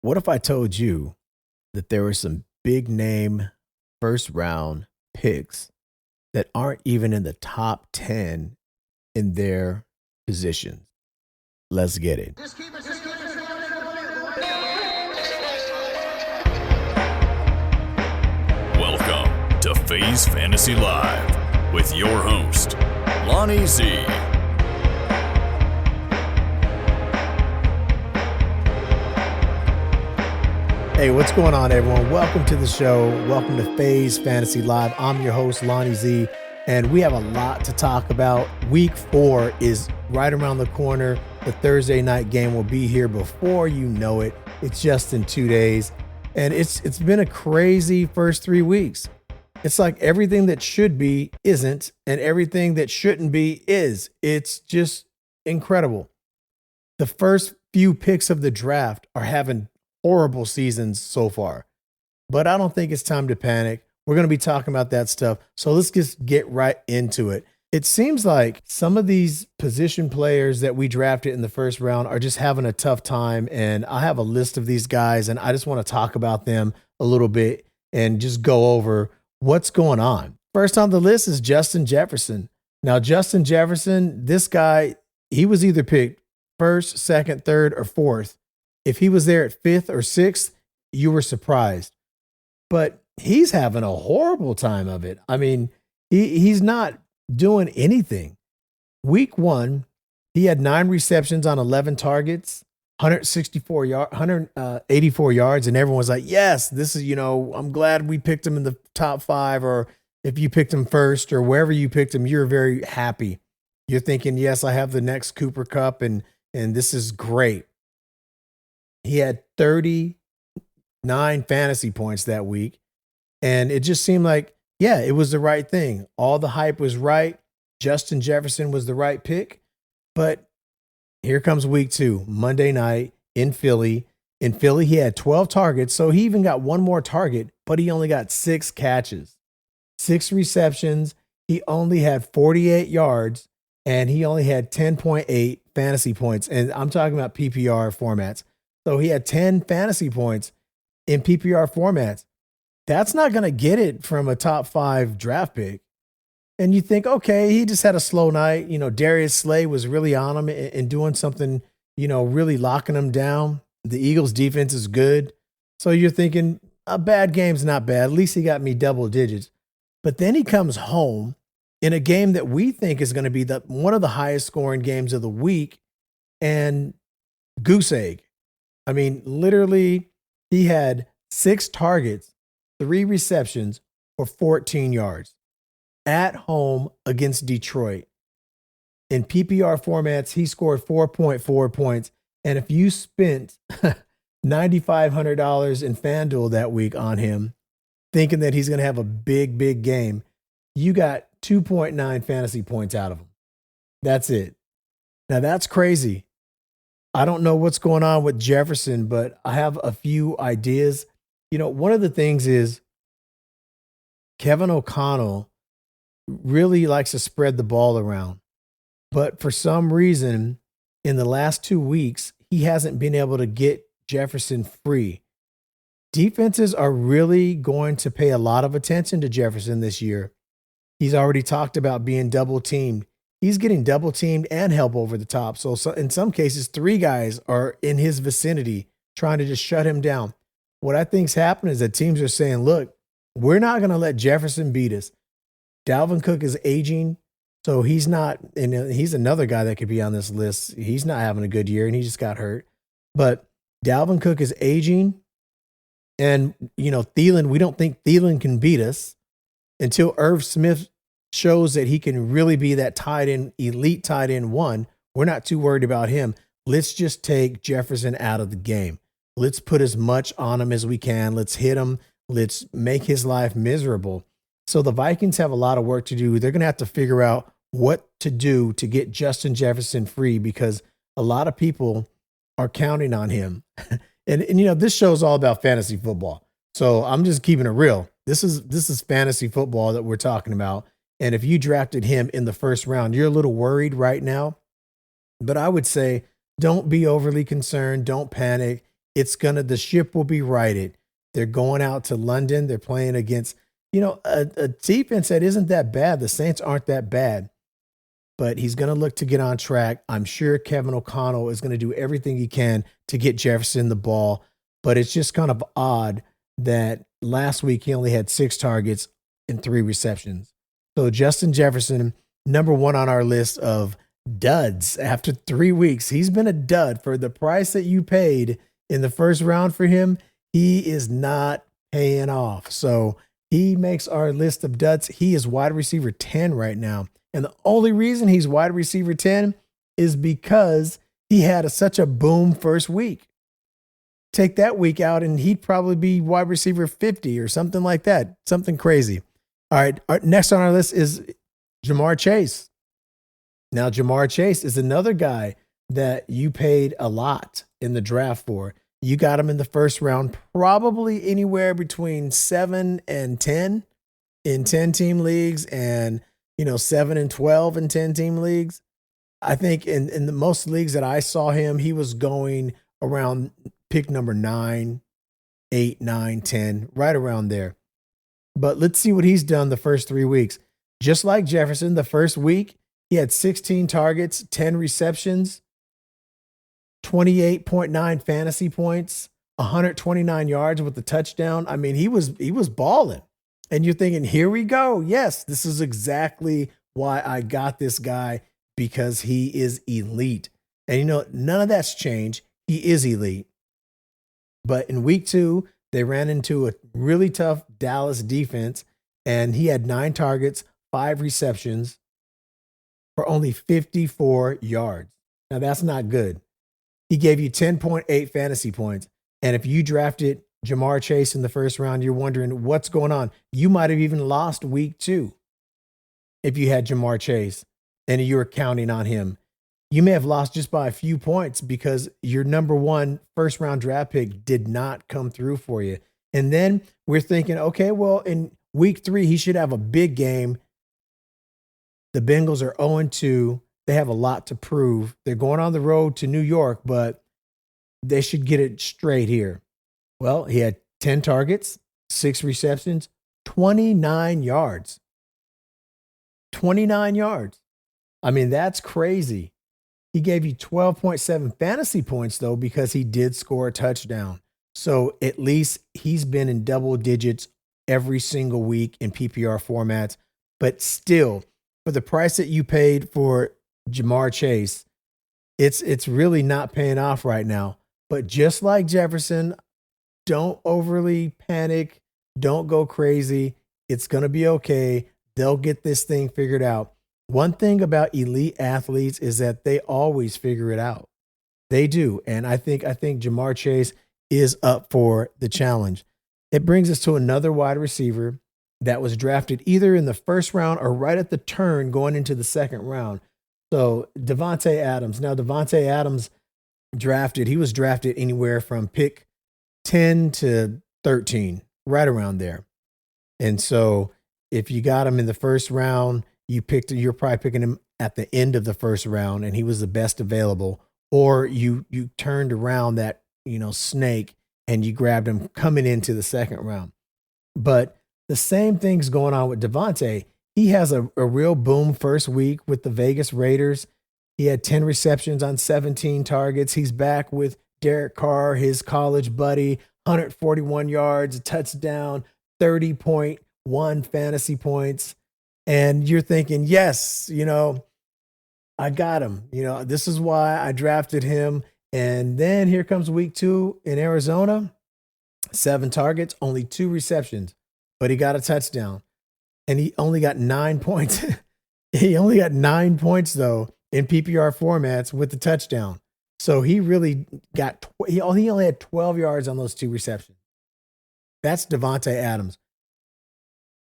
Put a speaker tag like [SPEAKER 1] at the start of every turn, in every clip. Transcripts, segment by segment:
[SPEAKER 1] What if I told you that there were some big name first round picks that aren't even in the top 10 in their positions? Let's get it.
[SPEAKER 2] Welcome to FaZe Fantasy Live with your host, Lonnie Z.
[SPEAKER 1] Hey, what's going on, everyone? Welcome to the show. Welcome to FaZe Fantasy Live. I'm your host, Lonnie Z, and we have a lot to talk about. Week 4 is right around the corner. The Thursday night game will be here before you know it. It's just in 2 days, and it's been a crazy first 3 weeks. It's like everything that should be isn't, and everything that shouldn't be is. It's just incredible. The first few picks of the draft are having horrible seasons so far, but I don't think it's time to panic. We're going to be talking about that stuff. So let's just get right into it. It seems like some of these position players that we drafted in the first round are just having a tough time. And I have a list of these guys, and I just want to talk about them a little bit and just go over what's going on. First on the list is Justin Jefferson. Now, Justin Jefferson, this guy, he was either picked first, second, third, or fourth. If he was there at 5th or 6th, you were surprised. But he's having a horrible time of it. I mean, he's not doing anything. Week 1, he had 9 receptions on 11 targets, 184 yards, and everyone was like, yes, this is, I'm glad we picked him in the top 5, or if you picked him first or wherever you picked him, you're very happy. You're thinking, yes, I have the next Cooper Kupp, and this is great. He had 39 fantasy points that week. And it just seemed like, yeah, it was the right thing. All the hype was right. Justin Jefferson was the right pick. But here comes week 2, Monday night in Philly. In Philly, he had 12 targets. So he even got one more target, but he only got 6 catches, 6 receptions. He only had 48 yards, and he only had 10.8 fantasy points. And I'm talking about PPR formats. So he had 10 fantasy points in PPR formats. That's not going to get it from a top 5 draft pick. And you think, okay, he just had a slow night. Darius Slay was really on him and doing something, really locking him down. The Eagles defense is good. So you're thinking a bad game's not bad. At least he got me double digits. But then he comes home in a game that we think is going to be one of the highest scoring games of the week, and goose egg. I mean, literally, he had 6 targets, 3 receptions for 14 yards at home against Detroit. In PPR formats, he scored 4.4 points. And if you spent $9,500 in FanDuel that week on him, thinking that he's going to have a big, big game, you got 2.9 fantasy points out of him. That's it. Now, that's crazy. I don't know what's going on with Jefferson, but I have a few ideas. One of the things is Kevin O'Connell really likes to spread the ball around. But for some reason, in the last 2 weeks, he hasn't been able to get Jefferson free. Defenses are really going to pay a lot of attention to Jefferson this year. He's already talked about being double teamed. He's getting double teamed and help over the top. So in some cases, 3 guys are in his vicinity trying to just shut him down. What I think's happening is that teams are saying, look, we're not going to let Jefferson beat us. Dalvin Cook is aging, so he's not, and he's another guy that could be on this list. He's not having a good year, and he just got hurt. But Dalvin Cook is aging, and, Thielen, we don't think Thielen can beat us until Irv Smith shows that he can really be that tight end, elite tight end 1. We're not too worried about him. Let's just take Jefferson out of the game. Let's put as much on him as we can. Let's hit him. Let's make his life miserable. So the Vikings have a lot of work to do. They're going to have to figure out what to do to get Justin Jefferson free, because a lot of people are counting on him. and this show's all about fantasy football. So I'm just keeping it real. This is fantasy football that we're talking about. And if you drafted him in the first round, you're a little worried right now. But I would say don't be overly concerned. Don't panic. The ship will be righted. They're going out to London. They're playing against, a defense that isn't that bad. The Saints aren't that bad, but he's going to look to get on track. I'm sure Kevin O'Connell is going to do everything he can to get Jefferson the ball, but it's just kind of odd that last week he only had 6 targets and 3 receptions. So Justin Jefferson, number 1 on our list of duds after 3 weeks. He's been a dud. For the price that you paid in the first round for him, he is not paying off. So he makes our list of duds. He is wide receiver 10 right now. And the only reason he's wide receiver 10 is because he had such a boom first week. Take that week out and he'd probably be wide receiver 50 or something like that. Something crazy. All right. Next on our list is Ja'Marr Chase. Now, Ja'Marr Chase is another guy that you paid a lot in the draft for. You got him in the first round, probably anywhere between 7 and 10 in 10-team leagues and, 7 and 12 in 10-team leagues. I think in the most leagues that I saw him, he was going around pick number 9, 8, 9, 10, right around there. But let's see what he's done the first 3 weeks. Just like Jefferson, the first week, he had 16 targets, 10 receptions, 28.9 fantasy points, 129 yards with the touchdown. I mean, he was balling. And you're thinking, here we go. Yes, this is exactly why I got this guy, because he is elite. And none of that's changed. He is elite. But in week 2, they ran into a really tough Dallas defense, and he had 9 targets, 5 receptions for only 54 yards. Now, that's not good. He gave you 10.8 fantasy points. And if you drafted Ja'Marr Chase in the first round, you're wondering what's going on. You might have even lost week 2 if you had Ja'Marr Chase and you were counting on him. You may have lost just by a few points because your number 1 first round draft pick did not come through for you. And then we're thinking, okay, well, in week 3, he should have a big game. The Bengals are 0-2. They have a lot to prove. They're going on the road to New York, but they should get it straight here. Well, he had 10 targets, 6 receptions, 29 yards. 29 yards. I mean, that's crazy. He gave you 12.7 fantasy points, though, because he did score a touchdown. So at least he's been in double digits every single week in PPR formats. But still, for the price that you paid for Ja'Marr Chase, it's really not paying off right now. But just like Jefferson, don't overly panic. Don't go crazy. It's going to be okay. They'll get this thing figured out. One thing about elite athletes is that they always figure it out. They do. And I think Ja'Marr Chase is up for the challenge. It brings us to another wide receiver that was drafted either in the first round or right at the turn going into the second round. So Davante Adams. Now, Davante Adams he was drafted anywhere from pick 10 to 13, right around there. And so if you got him in the first round, you're probably picking him at the end of the first round and he was the best available, or you turned around that, snake and you grabbed him coming into the second round. But the same thing's going on with Davante. He has a real boom first week with the Vegas Raiders. He had 10 receptions on 17 targets. He's back with Derek Carr, his college buddy, 141 yards, a touchdown, 30.1 fantasy points. And you're thinking, yes, I got him. This is why I drafted him. And then here comes week 2 in Arizona, 7 targets, only 2 receptions, but he got a touchdown. And he only got 9 points. He only got 9 points, though, in PPR formats with the touchdown. So he really he only had 12 yards on those 2 receptions. That's Davante Adams.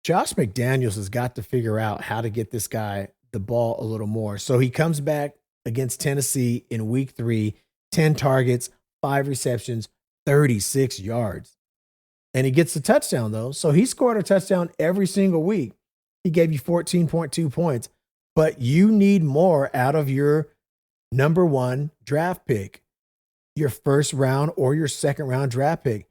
[SPEAKER 1] Josh McDaniels has got to figure out how to get this guy the ball a little more. So he comes back against Tennessee in week 3, 10 targets, 5 receptions, 36 yards. And he gets the touchdown, though. So he scored a touchdown every single week. He gave you 14.2 points. But you need more out of your number 1 draft pick. your first round or your second round draft pick.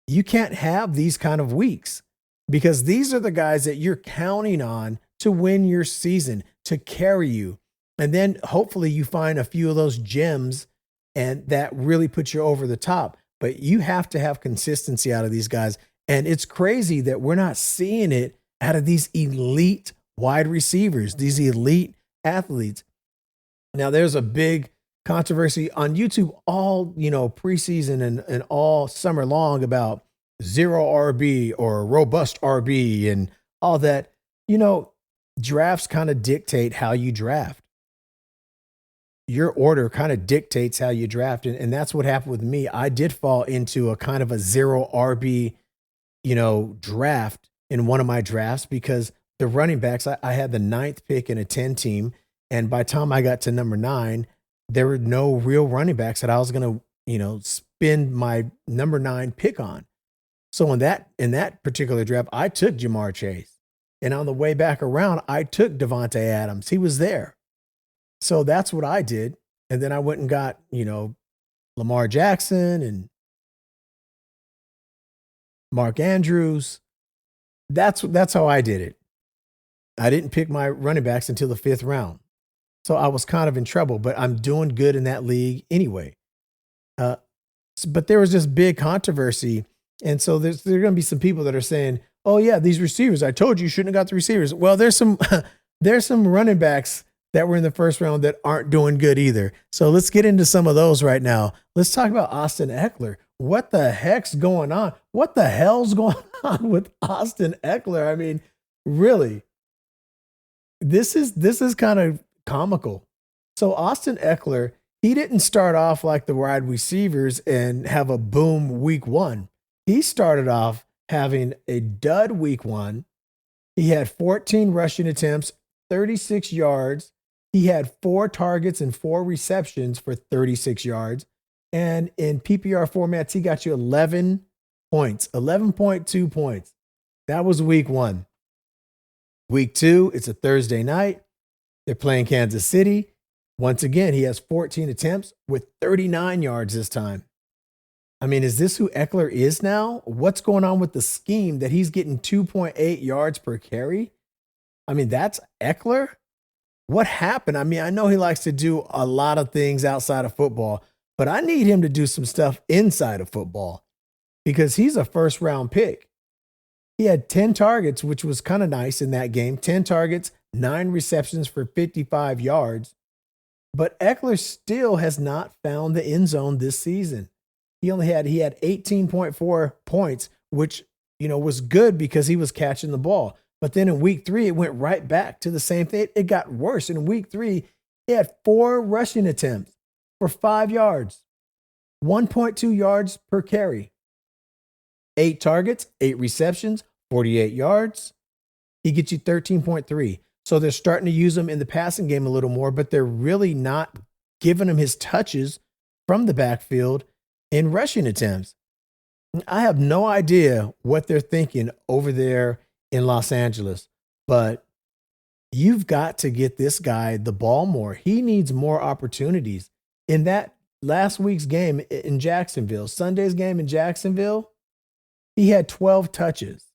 [SPEAKER 1] You can't have these kind of weeks because these are the guys that you're counting on to win your season, to carry you. And then hopefully you find a few of those gems and that really puts you over the top. But you have to have consistency out of these guys. And it's crazy that we're not seeing it out of these elite wide receivers, these elite athletes. Now, there's a big controversy on YouTube all, preseason and all summer long about zero RB or robust RB and all that. Drafts kind of dictate how you draft. Your order kind of dictates how you draft. And that's what happened with me. I did fall into a kind of a zero RB, draft in one of my drafts because the running backs, I had the 9th pick in a 10 team. And by the time I got to number 9, there were no real running backs that I was going to, spend my number 9 pick on. So in that particular draft, I took Jamar Chase. And on the way back around, I took Devontae Adams. He was there. So that's what I did. And then I went and got, Lamar Jackson and Mark Andrews. That's how I did it. I didn't pick my running backs until the 5th round. So I was kind of in trouble, but I'm doing good in that league anyway. But there was this big controversy. And so there are going to be some people that are saying, oh yeah, these receivers, I told you shouldn't have got the receivers. Well, there's some running backs that were in the first round that aren't doing good either. So let's get into some of those right now. Let's talk about Austin Ekeler. What the heck's going on? What the hell's going on with Austin Ekeler? I mean, really, this is kind of comical. So Austin Ekeler, he didn't start off like the wide receivers and have a boom week 1. He started off having a dud week 1. He had 14 rushing attempts, 36 yards. He had 4 targets and 4 receptions for 36 yards. And in PPR formats, he got you 11 points, 11.2 points. That was week 1. Week 2, it's a Thursday night. They're playing Kansas City. Once again, he has 14 attempts with 39 yards this time. I mean, is this who Ekeler is now? What's going on with the scheme that he's getting 2.8 yards per carry? I mean, that's Ekeler? What happened? I mean, I know he likes to do a lot of things outside of football, but I need him to do some stuff inside of football because he's a first round pick. He had 10 targets, which was kind of nice in that game. 10 targets, 9 receptions for 55 yards. But Ekeler still has not found the end zone this season. He had 18.4 points, which, was good because he was catching the ball. But then in week 3, it went right back to the same thing. It got worse. In week 3, he had 4 rushing attempts for 5 yards, 1.2 yards per carry, 8 targets, 8 receptions, 48 yards. He gets you 13.3. So they're starting to use him in the passing game a little more, but they're really not giving him his touches from the backfield in rushing attempts. I have no idea what they're thinking over there in Los Angeles, but you've got to get this guy the ball more. He needs more opportunities. In that last week's game in Jacksonville, Sunday's game in Jacksonville, he had 12 touches.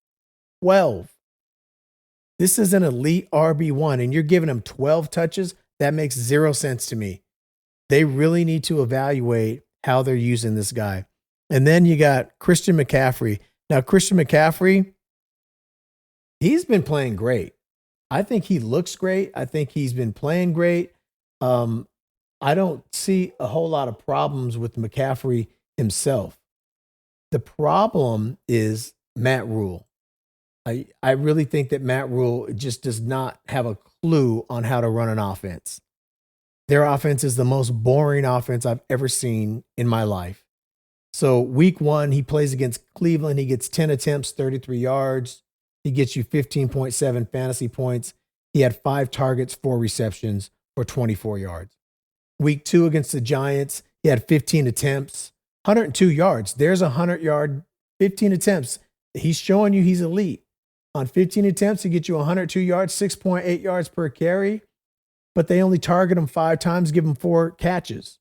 [SPEAKER 1] 12. This is an elite RB1, and you're giving him 12 touches. That makes 0 sense to me. They really need to evaluate how they're using this guy. And then you got Christian McCaffrey. Now, Christian McCaffrey, he's been playing great. I think he looks great. I think he's been playing great. I don't see a whole lot of problems with McCaffrey himself. The problem is Matt Rule. I really think that Matt Rule just does not have a clue on how to run an offense. Their offense is the most boring offense I've ever seen in my life. So week 1, he plays against Cleveland. He gets 10 attempts, 33 yards. He gets you 15.7 fantasy points. He had 5 targets, 4 receptions for 24 yards. Week 2 against the Giants, he had 15 attempts, 102 yards. There's a 100-yard, 15 attempts. He's showing you he's elite. On 15 attempts, he gets you 102 yards, 6.8 yards per carry, but they only target him 5 times, give him 4 catches.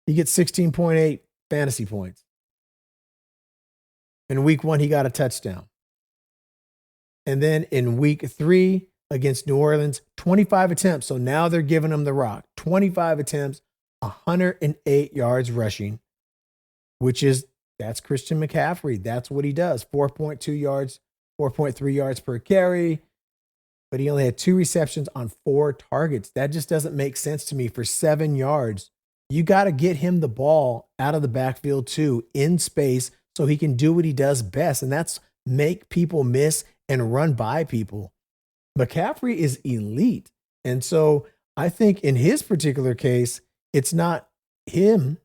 [SPEAKER 1] He gets 16.8 fantasy points. In week 1, he got a touchdown. And then in week 3 against New Orleans, 25 attempts. So now they're giving him the rock. 25 attempts, 108 yards rushing, that's Christian McCaffrey. That's what he does. 4.2 yards, 4.3 yards per carry. But he only had 2 receptions on 4 targets. That just doesn't make sense to me. For 7 yards, you got to get him the ball out of the backfield too, in space, so he can do what he does best, and that's make people miss and run by people. McCaffrey is elite. And so I think in his particular case, it's not him.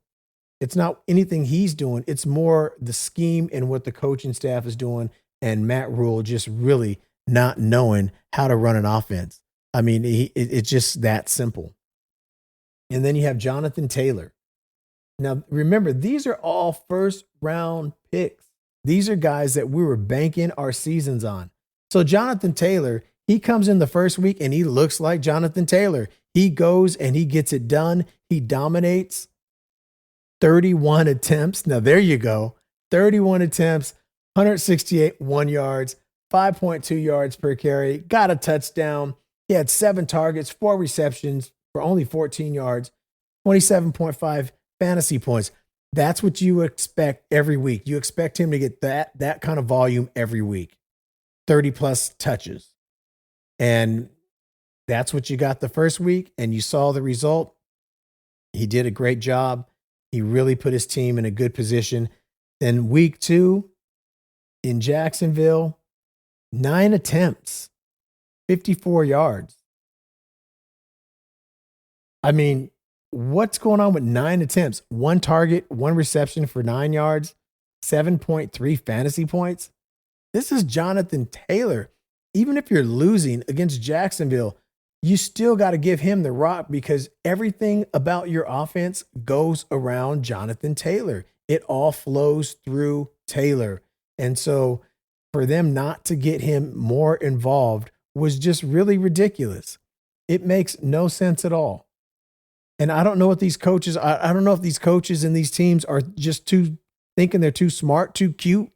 [SPEAKER 1] It's not anything he's doing. It's more the scheme and what the coaching staff is doing, and Matt Rule just really not knowing how to run an offense. I mean, it's just that simple. And then you have Jonathan Taylor. Now, remember, these are all first-round picks. These are guys that we were banking our seasons on. So Jonathan Taylor, he comes in the first week and he looks like Jonathan Taylor. He goes and he gets it done. He dominates. 31 attempts. Now, there you go. 31 attempts, 168 yards, 5.2 yards per carry, got a touchdown. He had 7 targets, 4 receptions for only 14 yards, 27.5 fantasy points. That's what you expect every week. You expect him to get that kind of volume every week, 30 plus touches. And that's what you got the first week, and you saw the result. He did a great job. He really put his team in a good position. Then week 2 in Jacksonville, 9 attempts, 54 yards. I mean, what's going on with 9 attempts? 1 target, 1 reception for 9 yards, 7.3 fantasy points. This is Jonathan Taylor. Even if you're losing against Jacksonville, you still got to give him the rock, because everything about your offense goes around Jonathan Taylor. It all flows through Taylor. And so for them not to get him more involved was just really ridiculous. It makes no sense at all. And I don't know what these coaches, I don't know if these coaches and these teams are just thinking they're too smart, too cute.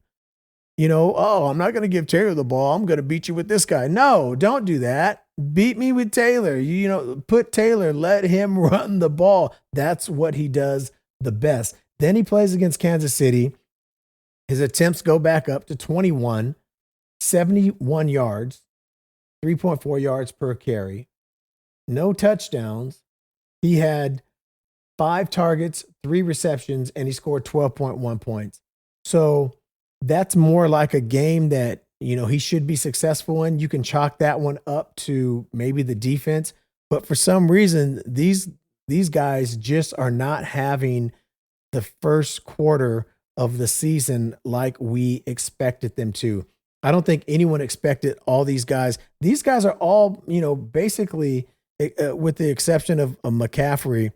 [SPEAKER 1] You know, oh, I'm not going to give Taylor the ball. I'm going to beat you with this guy. No, don't do that. Beat me with Taylor. You know, put Taylor, let him run the ball. That's what he does the best. Then he plays against Kansas City. His attempts go back up to 21, 71 yards, 3.4 yards per carry, no touchdowns. He had 5 targets, 3 receptions, and he scored 12.1 points. So that's more like a game that, you know, he should be successful in. You can chalk that one up to maybe the defense. But for some reason, these guys just are not having the first quarter of the season like we expected them to. I don't think anyone expected all these guys. These guys are all, you know, basically, with the exception of McCaffrey,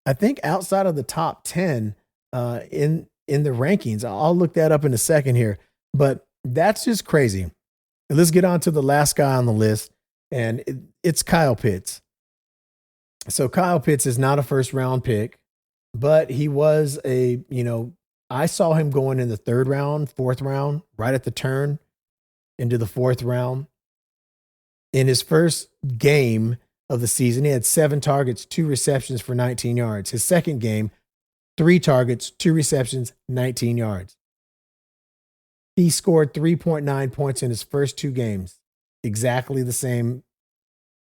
[SPEAKER 1] I think outside of the top 10 in the rankings. I'll look that up in a second here, but that's just crazy. And let's get on to the last guy on the list, and it's Kyle Pitts. So Kyle Pitts is not a first round pick, but he was I saw him going in the 3rd round, 4th round, right at the turn into the 4th round. In his first game of the season, he had 7 targets, 2 receptions for 19 yards. His second game, 3 targets, 2 receptions, 19 yards. He scored 3.9 points in his first 2 games, exactly the same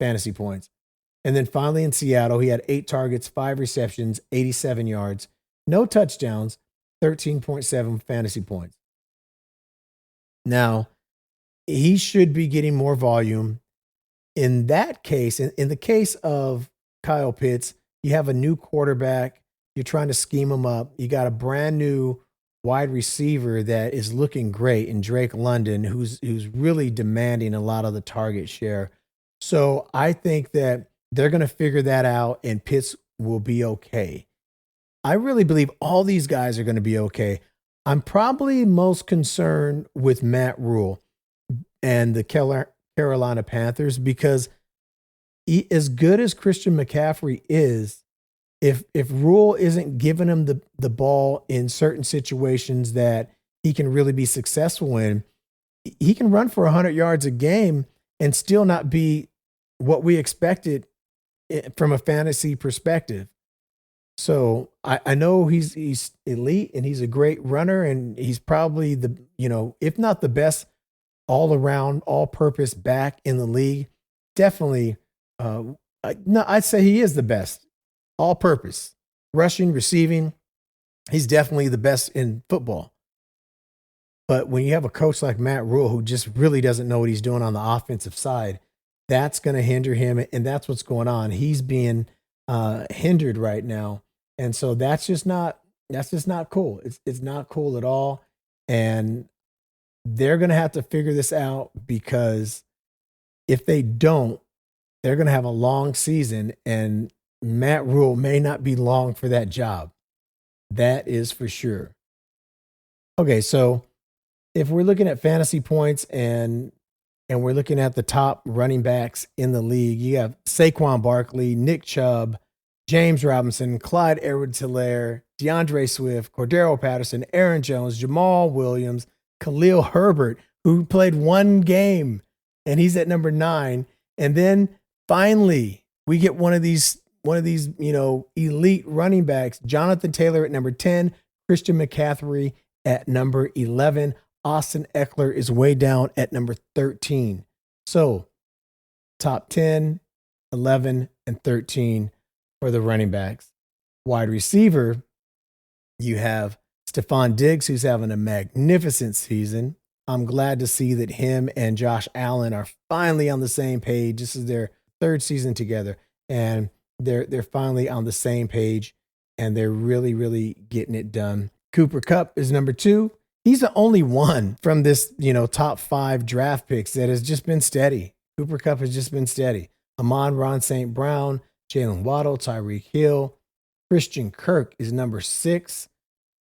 [SPEAKER 1] fantasy points. And then finally in Seattle, he had 8 targets, 5 receptions, 87 yards, no touchdowns, 13.7 fantasy points. Now, he should be getting more volume. In that case, in the case of Kyle Pitts, you have a new quarterback. You're trying to scheme him up. You got a brand new wide receiver that is looking great in Drake London, who's really demanding a lot of the target share. So I think that they're going to figure that out, and Pitts will be okay. I really believe all these guys are going to be okay. I'm probably most concerned with Matt Rule and the Carolina Panthers, because as good as Christian McCaffrey is, if Rule isn't giving him the ball in certain situations that he can really be successful in, he can run for 100 yards a game and still not be what we expected from a fantasy perspective. So I know he's elite and he's a great runner, and he's probably the, if not the best all around, all purpose back in the league. Definitely, no, I'd say he is the best all purpose, rushing, receiving. He's definitely the best in football. But when you have a coach like Matt Rule, who just really doesn't know what he's doing on the offensive side, that's going to hinder him. And that's what's going on. He's being hindered right now. And so that's just not cool. It's not cool at all. And they're going to have to figure this out, because if they don't, they're going to have a long season, and Matt Rule may not be long for that job. That is for sure. Okay, so if we're looking at fantasy points and we're looking at the top running backs in the league, you have Saquon Barkley, Nick Chubb, James Robinson, Clyde Edwards-Helaire, DeAndre Swift, Cordero Patterson, Aaron Jones, Jamal Williams, Khalil Herbert, who played one game, and he's at number 9. And then finally, we get one of these, elite running backs, Jonathan Taylor at number 10, Christian McCaffrey at number 11. Austin Eckler is way down at number 13. So top 10, 11, and 13 for the running backs. Wide receiver, you have Stephon Diggs, who's having a magnificent season. I'm glad to see that him and Josh Allen are finally on the same page. This is their 3rd season together, and they're finally on the same page, and they're really, really getting it done. Cooper Kupp is number 2. He's the only one from this, top 5 draft picks that has just been steady. Cooper Kupp has just been steady. Amon-Ra St. Brown, Jalen Waddle, Tyreek Hill. Christian Kirk is number 6.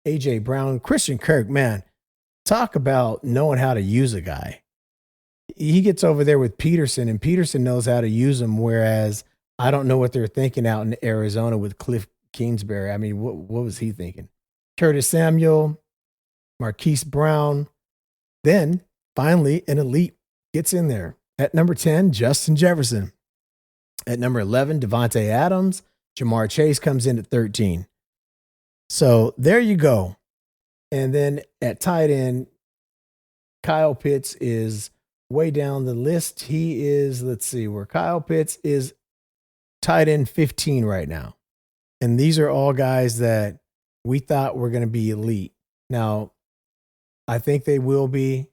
[SPEAKER 1] A.J. Brown. Christian Kirk, man, talk about knowing how to use a guy. He gets over there with Peterson, and Peterson knows how to use him, whereas I don't know what they're thinking out in Arizona with Cliff Kingsbury. I mean, what was he thinking? Curtis Samuel, Marquise Brown. Then, finally, an elite gets in there. At number 10, Justin Jefferson. At number 11, Devontae Adams. Jamar Chase comes in at 13. So there you go. And then at tight end, Kyle Pitts is way down the list. He is, let's see, where Kyle Pitts is tight end 15 right now. And these are all guys that we thought were going to be elite. Now, I think they will be.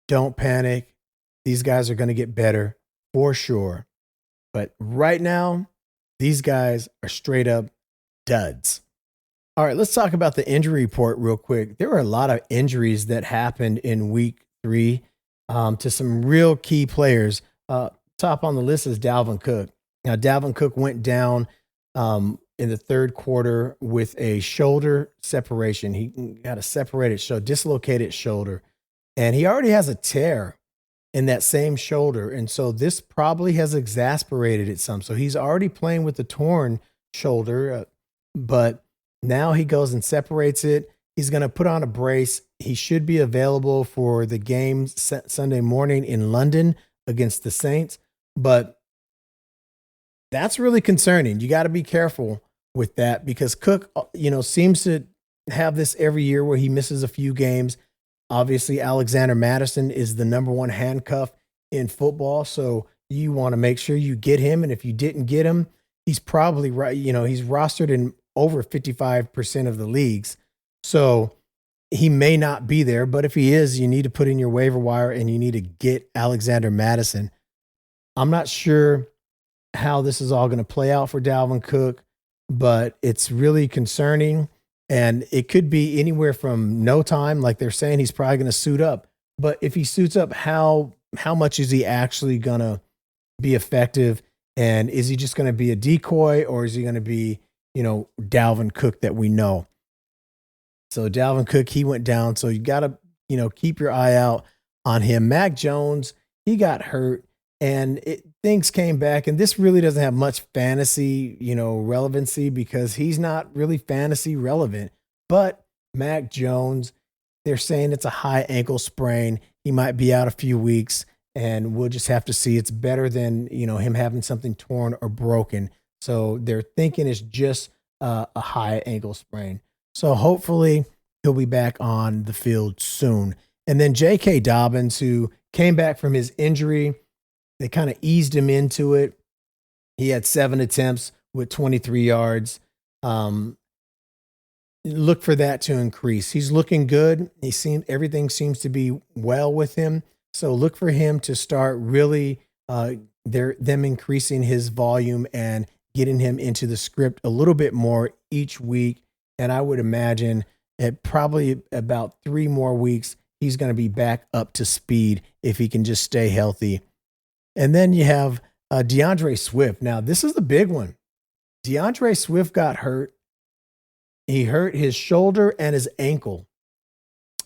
[SPEAKER 1] Don't panic. These guys are going to get better for sure. But right now, these guys are straight up duds. All right, let's talk about the injury report real quick. There were a lot of injuries that happened in week 3 to some real key players. Top on the list is Dalvin Cook. Now, Dalvin Cook went down in the 3rd quarter with a shoulder separation. He got a separated shoulder, dislocated shoulder, and he already has a tear in that same shoulder. And so this probably has exasperated it some. So he's already playing with the torn shoulder, but now he goes and separates it. He's going to put on a brace. He should be available for the game Sunday morning in London against the Saints. But that's really concerning. You got to be careful with that, because Cook, seems to have this every year where he misses a few games. Obviously, Alexander Mattison is the number 1 handcuff in football. So you want to make sure you get him. And if you didn't get him, he's probably right. He's rostered in over 55% of the leagues. So he may not be there, but if he is, you need to put in your waiver wire and you need to get Alexander Mattison. I'm not sure how this is all going to play out for Dalvin Cook, but it's really concerning. And it could be anywhere from no time, like they're saying he's probably going to suit up. But if he suits up, how much is he actually going to be effective? And is he just going to be a decoy, or is he going to be, Dalvin Cook that we know? So Dalvin Cook, he went down. So you got to, keep your eye out on him. Mac Jones, he got hurt. and things came back. And this really doesn't have much fantasy, relevancy because he's not really fantasy relevant. But Mac Jones, they're saying it's a high ankle sprain. He might be out a few weeks, and we'll just have to see. It's better than him having something torn or broken. So they're thinking it's just a high ankle sprain. So hopefully he'll be back on the field soon. And then J.K. Dobbins, who came back from his injury, they kind of eased him into it. He had 7 attempts with 23 yards. Look for that to increase. He's looking good. Everything seems to be well with him. So look for him to start really them increasing his volume and getting him into the script a little bit more each week. And I would imagine at probably about 3 more weeks, he's going to be back up to speed if he can just stay healthy. And then you have DeAndre Swift. Now, this is the big one. DeAndre Swift got hurt. He hurt his shoulder and his ankle.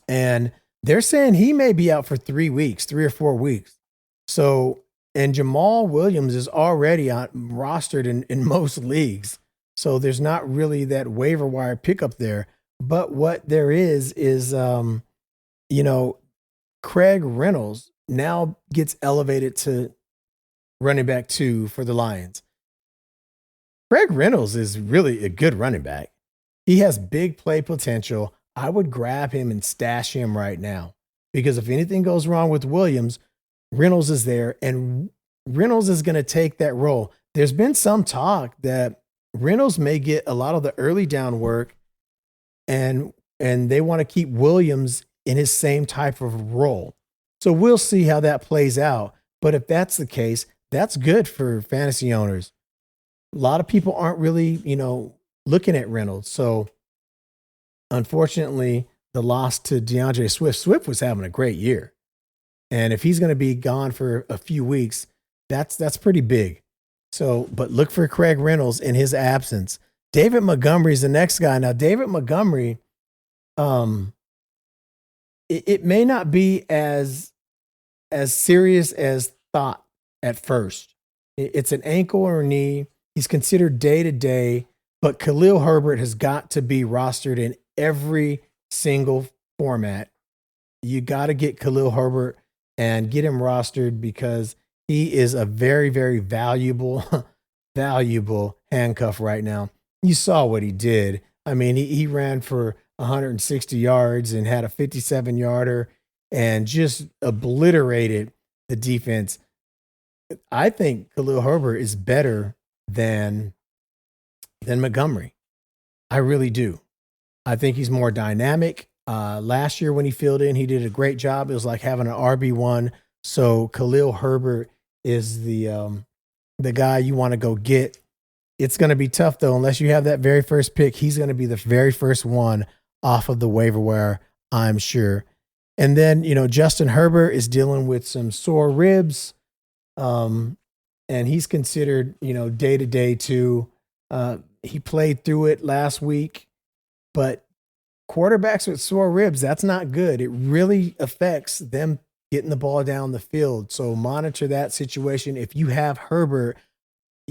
[SPEAKER 1] And they're saying he may be out for 3 weeks, 3 or 4 weeks. So, and Jamal Williams is already rostered in most leagues. So there's not really that waiver wire pickup there. But what there is Craig Reynolds now gets elevated to running back 2 for the Lions. Craig Reynolds is really a good running back. He has big play potential. I would grab him and stash him right now because if anything goes wrong with Williams, Reynolds is there and Reynolds is going to take that role. There's been some talk that Reynolds may get a lot of the early down work and they want to keep Williams in his same type of role. So we'll see how that plays out. But if that's the case, that's good for fantasy owners. A lot of people aren't really, looking at Reynolds. So unfortunately, the loss to DeAndre Swift was having a great year. And if he's going to be gone for a few weeks, that's pretty big. So, but look for Craig Reynolds in his absence. David Montgomery is the next guy. Now, David Montgomery, it may not be as serious as thought at first. It's an ankle or a knee. He's considered day-to-day, but Khalil Herbert has got to be rostered in every single format. You got to get Khalil Herbert and get him rostered because he is a very, very valuable handcuff right now. You saw what he did. I mean, he ran for 160 yards and had a 57-yarder and just obliterated the defense. I think Khalil Herbert is better than Montgomery. I really do. I think he's more dynamic. Last year when he filled in, he did a great job. It was like having an RB1. So Khalil Herbert is the guy you want to go get. It's going to be tough, though, unless you have that very first pick. He's going to be the very first one off of the waiver wire, I'm sure. And then, Justin Herbert is dealing with some sore ribs. And he's considered, day-to-day too. He played through it last week, but quarterbacks with sore ribs, that's not good. It really affects them getting the ball down the field. So monitor that situation. If you have Herbert,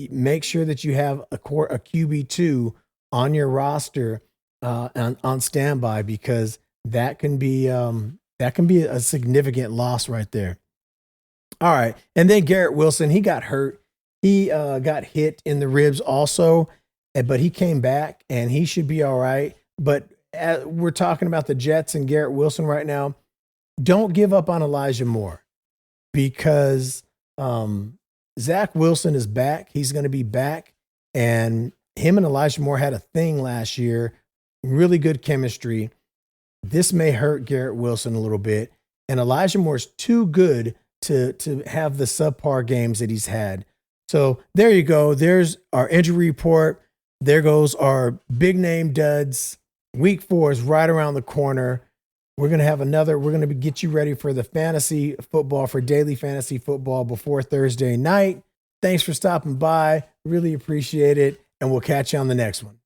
[SPEAKER 1] make sure that you have a QB2 on your roster on standby because that can be a significant loss right there. All right. And then Garrett Wilson, he got hurt. He got hit in the ribs also, but he came back and he should be all right. But we're talking about the Jets and Garrett Wilson right now. Don't give up on Elijah Moore because Zach Wilson is back. He's going to be back. And him and Elijah Moore had a thing last year. Really good chemistry. This may hurt Garrett Wilson a little bit. And Elijah Moore's too good to have the subpar games that he's had. So there you go. There's our injury report. There goes our big name duds. Week 4 is right around the corner. We're going to get you ready for the fantasy football, for daily fantasy football before Thursday night. Thanks for stopping by. Really appreciate it. And we'll catch you on the next one.